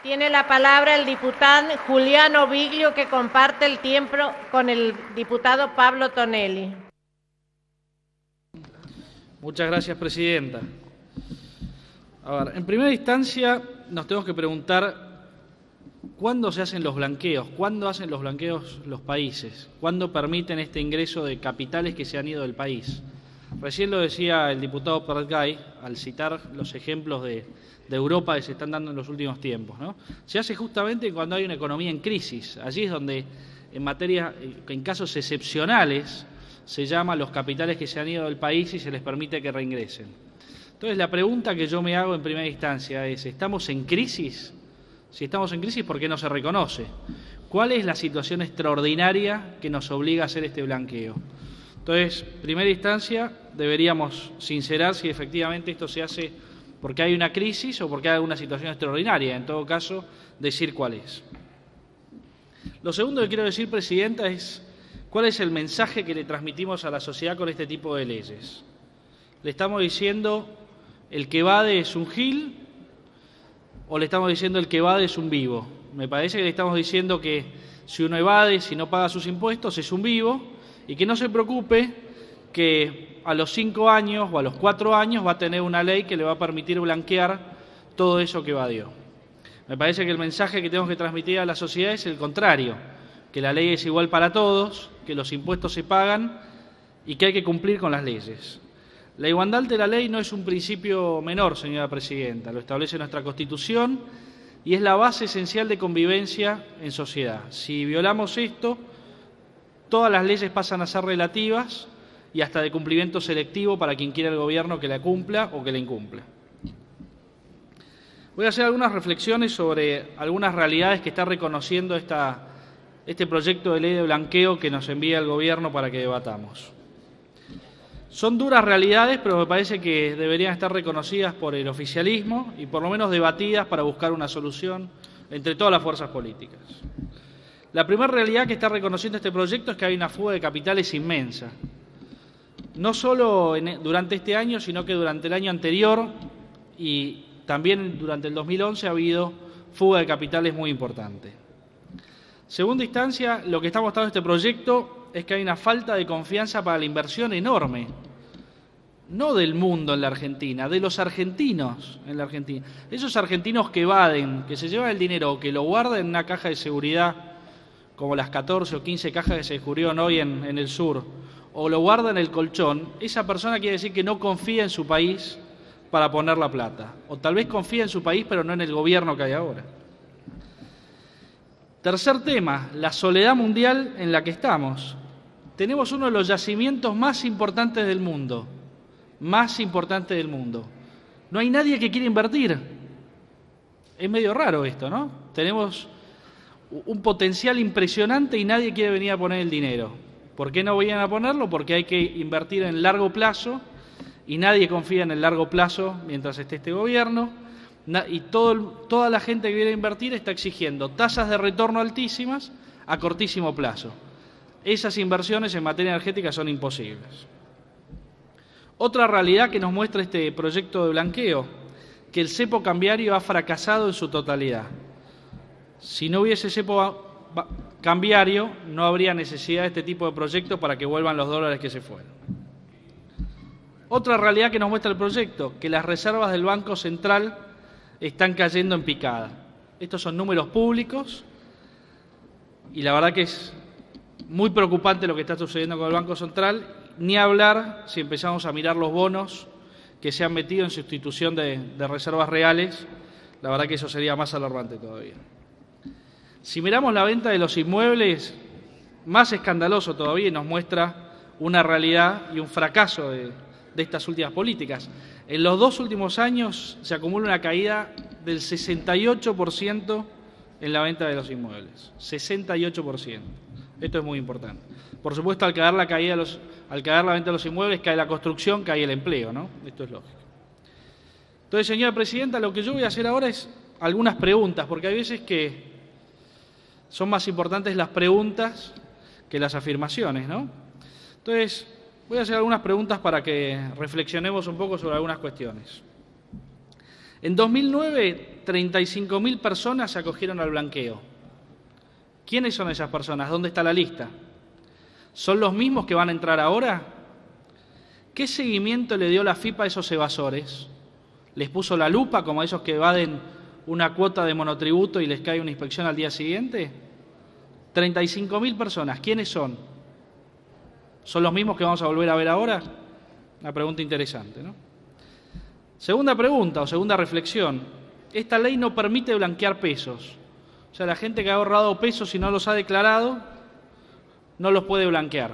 Tiene la palabra el diputado Julián Oviglio, que comparte el tiempo con el diputado Pablo Tonelli. Muchas gracias, presidenta. A ver, en primera instancia nos tenemos que preguntar cuándo se hacen los blanqueos, cuándo hacen los blanqueos los países, cuándo permiten este ingreso de capitales que se han ido del país. Recién lo decía el diputado Pertgay al citar los ejemplos de Europa que se están dando en los últimos tiempos, ¿no? Se hace justamente cuando hay una economía en crisis. Allí es donde, en casos excepcionales, se llama a los capitales que se han ido del país y se les permite que reingresen. Entonces, la pregunta que yo me hago en primera instancia es: ¿estamos en crisis? Si estamos en crisis, ¿por qué no se reconoce? ¿Cuál es la situación extraordinaria que nos obliga a hacer este blanqueo? Entonces, en primera instancia, deberíamos sincerar si efectivamente esto se hace porque hay una crisis o porque hay alguna situación extraordinaria. En todo caso, decir cuál es. Lo segundo que quiero decir, presidenta, es cuál es el mensaje que le transmitimos a la sociedad con este tipo de leyes. ¿Le estamos diciendo el que evade es un gil o le estamos diciendo el que evade es un vivo? Me parece que le estamos diciendo que si uno evade, si no paga sus impuestos, es un vivo, y que no se preocupe que a los 5 años o a los 4 años va a tener una ley que le va a permitir blanquear todo eso que evadió. Me parece que el mensaje que tenemos que transmitir a la sociedad es el contrario, que la ley es igual para todos, que los impuestos se pagan y que hay que cumplir con las leyes. La igualdad de la ley no es un principio menor, señora presidenta, lo establece nuestra Constitución y es la base esencial de convivencia en sociedad. Si violamos esto, todas las leyes pasan a ser relativas y hasta de cumplimiento selectivo para quien quiera el gobierno que la cumpla o que la incumpla. Voy a hacer algunas reflexiones sobre algunas realidades que está reconociendo este proyecto de ley de blanqueo que nos envía el gobierno para que debatamos. Son duras realidades, pero me parece que deberían estar reconocidas por el oficialismo y por lo menos debatidas para buscar una solución entre todas las fuerzas políticas. La primera realidad que está reconociendo este proyecto es que hay una fuga de capitales inmensa. No solo durante este año, sino que durante el año anterior y también durante el 2011 ha habido fuga de capitales muy importante. Segunda instancia, lo que está mostrando este proyecto es que hay una falta de confianza para la inversión enorme, no del mundo en la Argentina, de los argentinos en la Argentina. Esos argentinos que evaden, que se llevan el dinero o que lo guardan en una caja de seguridad, como las 14 o 15 cajas que se descubrieron hoy en el sur, o lo guarda en el colchón, esa persona quiere decir que no confía en su país para poner la plata. O tal vez confía en su país, pero no en el gobierno que hay ahora. Tercer tema, la soledad mundial en la que estamos. Tenemos uno de los yacimientos más importantes del mundo. Más importante del mundo. No hay nadie que quiera invertir. Es medio raro esto, ¿no? Tenemos un potencial impresionante y nadie quiere venir a poner el dinero. ¿Por qué no vienen a ponerlo? Porque hay que invertir en largo plazo y nadie confía en el largo plazo mientras esté este gobierno. Y toda la gente que viene a invertir está exigiendo tasas de retorno altísimas a cortísimo plazo. Esas inversiones en materia energética son imposibles. Otra realidad que nos muestra este proyecto de blanqueo, que el cepo cambiario ha fracasado en su totalidad. Si no hubiese cepo cambiario, no habría necesidad de este tipo de proyectos para que vuelvan los dólares que se fueron. Otra realidad que nos muestra el proyecto, que las reservas del Banco Central están cayendo en picada. Estos son números públicos y la verdad que es muy preocupante lo que está sucediendo con el Banco Central, ni hablar si empezamos a mirar los bonos que se han metido en sustitución de reservas reales, la verdad que eso sería más alarmante todavía. Si miramos la venta de los inmuebles, más escandaloso todavía y nos muestra una realidad y un fracaso de estas últimas políticas. En los 2 últimos años se acumula una caída del 68% en la venta de los inmuebles. 68%. Esto es muy importante. Por supuesto, al caer la venta de los inmuebles, cae la construcción, cae el empleo, ¿no? Esto es lógico. Entonces, señora presidenta, lo que yo voy a hacer ahora es algunas preguntas, porque hay veces que son más importantes las preguntas que las afirmaciones, ¿no? Entonces, voy a hacer algunas preguntas para que reflexionemos un poco sobre algunas cuestiones. En 2009, 35.000 personas se acogieron al blanqueo. ¿Quiénes son esas personas? ¿Dónde está la lista? ¿Son los mismos que van a entrar ahora? ¿Qué seguimiento le dio la FIP a esos evasores? ¿Les puso la lupa como a esos que evaden una cuota de monotributo y les cae una inspección al día siguiente? 35.000 personas. ¿Quiénes son? ¿Son los mismos que vamos a volver a ver ahora? Una pregunta interesante, ¿no? Segunda pregunta o segunda reflexión. Esta ley no permite blanquear pesos. O sea, la gente que ha ahorrado pesos y no los ha declarado, no los puede blanquear.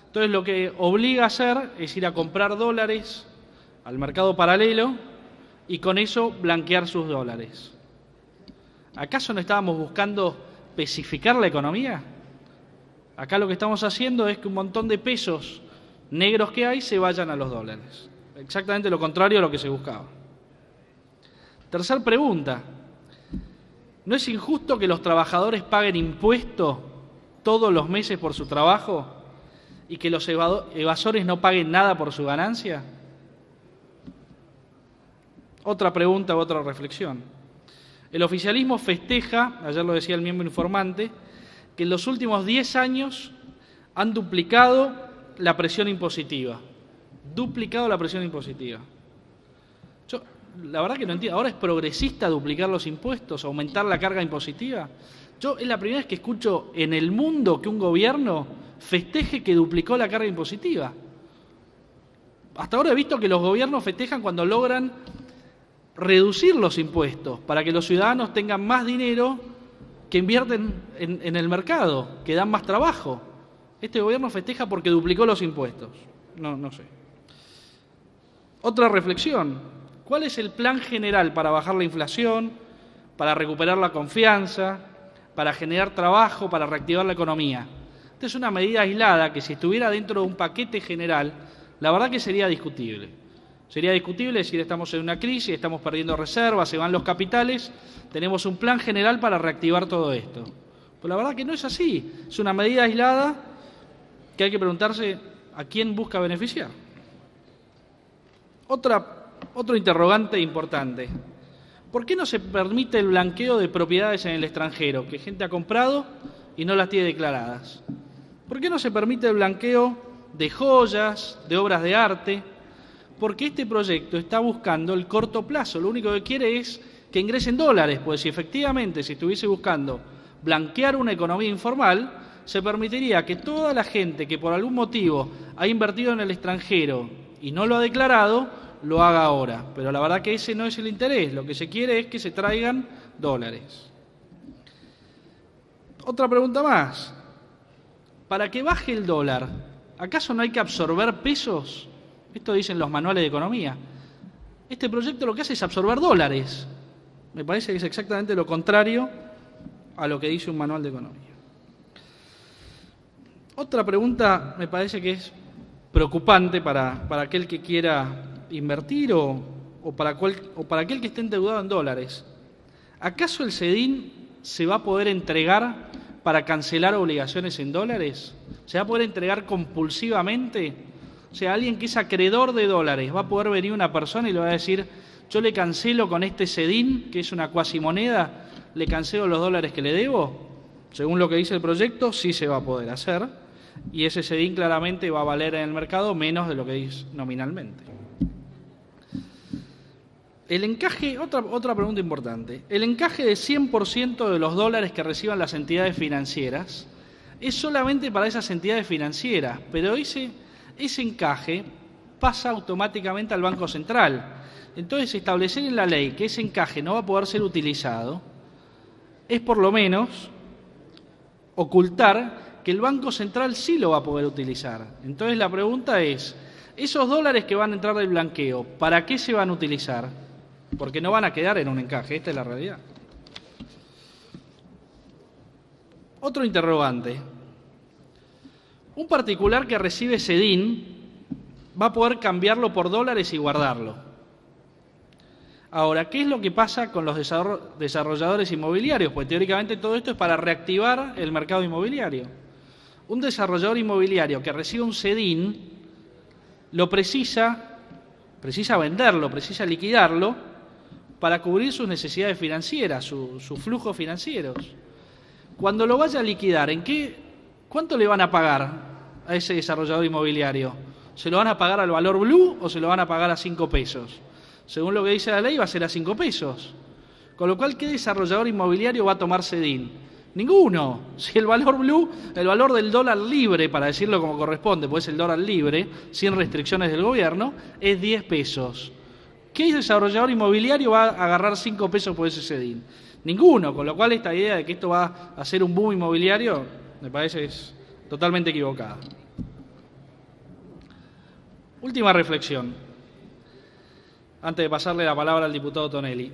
Entonces, lo que obliga a hacer es ir a comprar dólares al mercado paralelo y con eso blanquear sus dólares. ¿Acaso no estábamos buscando pesificar la economía? Acá lo que estamos haciendo es que un montón de pesos negros que hay se vayan a los dólares. Exactamente lo contrario a lo que se buscaba. Tercer pregunta. ¿No es injusto que los trabajadores paguen impuestos todos los meses por su trabajo y que los evasores no paguen nada por su ganancia? Otra pregunta, otra reflexión. El oficialismo festeja, ayer lo decía el miembro informante, que en los últimos 10 años han duplicado la presión impositiva. Duplicado la presión impositiva. Yo, la verdad que no entiendo. ¿Ahora es progresista duplicar los impuestos, aumentar la carga impositiva? Yo es la primera vez que escucho en el mundo que un gobierno festeje que duplicó la carga impositiva. Hasta ahora he visto que los gobiernos festejan cuando logran reducir los impuestos para que los ciudadanos tengan más dinero que invierten en el mercado, que dan más trabajo. Este gobierno festeja porque duplicó los impuestos. No sé. Otra reflexión. ¿Cuál es el plan general para bajar la inflación, para recuperar la confianza, para generar trabajo, para reactivar la economía? Esta es una medida aislada que si estuviera dentro de un paquete general, la verdad que sería discutible. Sería discutible decir estamos en una crisis, estamos perdiendo reservas, se van los capitales, tenemos un plan general para reactivar todo esto. Pero la verdad que no es así. Es una medida aislada que hay que preguntarse a quién busca beneficiar. Otro interrogante importante. ¿Por qué no se permite el blanqueo de propiedades en el extranjero, que gente ha comprado y no las tiene declaradas? ¿Por qué no se permite el blanqueo de joyas, de obras de arte? Porque este proyecto está buscando el corto plazo. Lo único que quiere es que ingresen dólares, pues si efectivamente se estuviese buscando blanquear una economía informal, se permitiría que toda la gente que por algún motivo ha invertido en el extranjero y no lo ha declarado, lo haga ahora. Pero la verdad que ese no es el interés. Lo que se quiere es que se traigan dólares. Otra pregunta más. Para que baje el dólar, ¿acaso no hay que absorber pesos? Esto dicen los manuales de economía. Este proyecto lo que hace es absorber dólares. Me parece que es exactamente lo contrario a lo que dice un manual de economía. Otra pregunta me parece que es preocupante para aquel que quiera invertir o para aquel que esté endeudado en dólares. ¿Acaso el SEDIN se va a poder entregar para cancelar obligaciones en dólares? ¿Se va a poder entregar compulsivamente? O sea, alguien que es acreedor de dólares, ¿va a poder venir una persona y le va a decir, yo le cancelo con este SEDIN, que es una cuasimoneda, le cancelo los dólares que le debo? Según lo que dice el proyecto, sí se va a poder hacer, y ese SEDIN claramente va a valer en el mercado menos de lo que dice nominalmente. El encaje, otra pregunta importante, el encaje de 100% de los dólares que reciban las entidades financieras es solamente para esas entidades financieras, pero ese encaje pasa automáticamente al Banco Central. Entonces, establecer en la ley que ese encaje no va a poder ser utilizado es por lo menos ocultar que el Banco Central sí lo va a poder utilizar. Entonces, la pregunta es, esos dólares que van a entrar del blanqueo, ¿para qué se van a utilizar? Porque no van a quedar en un encaje, esta es la realidad. Otro interrogante. Un particular que recibe SEDIN va a poder cambiarlo por dólares y guardarlo. Ahora, ¿qué es lo que pasa con los desarrolladores inmobiliarios? Pues teóricamente todo esto es para reactivar el mercado inmobiliario. Un desarrollador inmobiliario que recibe un SEDIN lo precisa venderlo, precisa liquidarlo, para cubrir sus necesidades financieras, sus flujos financieros. Cuando lo vaya a liquidar, ¿cuánto le van a pagar a ese desarrollador inmobiliario? ¿Se lo van a pagar al valor blue o se lo van a pagar a 5 pesos? Según lo que dice la ley, va a ser a 5 pesos. Con lo cual, ¿qué desarrollador inmobiliario va a tomar Cedin? Ninguno. Si el valor blue, el valor del dólar libre, para decirlo como corresponde, pues es el dólar libre, sin restricciones del gobierno, es 10 pesos. ¿Qué desarrollador inmobiliario va a agarrar 5 pesos por ese Cedin? Ninguno. Con lo cual, esta idea de que esto va a ser un boom inmobiliario, me parece es totalmente equivocada. Última reflexión, antes de pasarle la palabra al diputado Tonelli.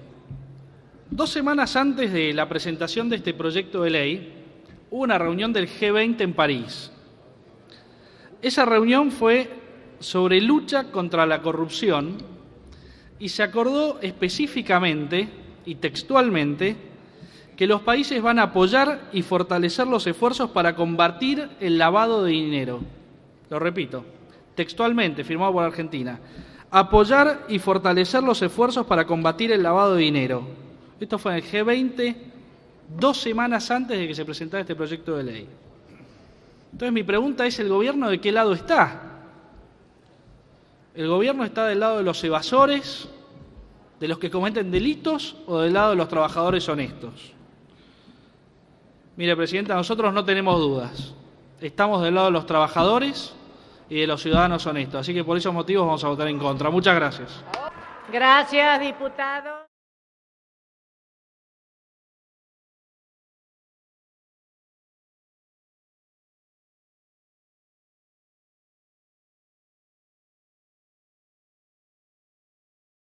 2 semanas antes de la presentación de este proyecto de ley, hubo una reunión del G20 en París. Esa reunión fue sobre lucha contra la corrupción y se acordó específicamente y textualmente que los países van a apoyar y fortalecer los esfuerzos para combatir el lavado de dinero. Lo repito, textualmente, firmado por Argentina. Apoyar y fortalecer los esfuerzos para combatir el lavado de dinero. Esto fue en el G20 2 semanas antes de que se presentara este proyecto de ley. Entonces mi pregunta es, ¿el gobierno de qué lado está? ¿El gobierno está del lado de los evasores, de los que cometen delitos o del lado de los trabajadores honestos? Mire, Presidenta, nosotros no tenemos dudas. Estamos del lado de los trabajadores y de los ciudadanos honestos. Así que por esos motivos vamos a votar en contra. Muchas gracias. Gracias, diputado.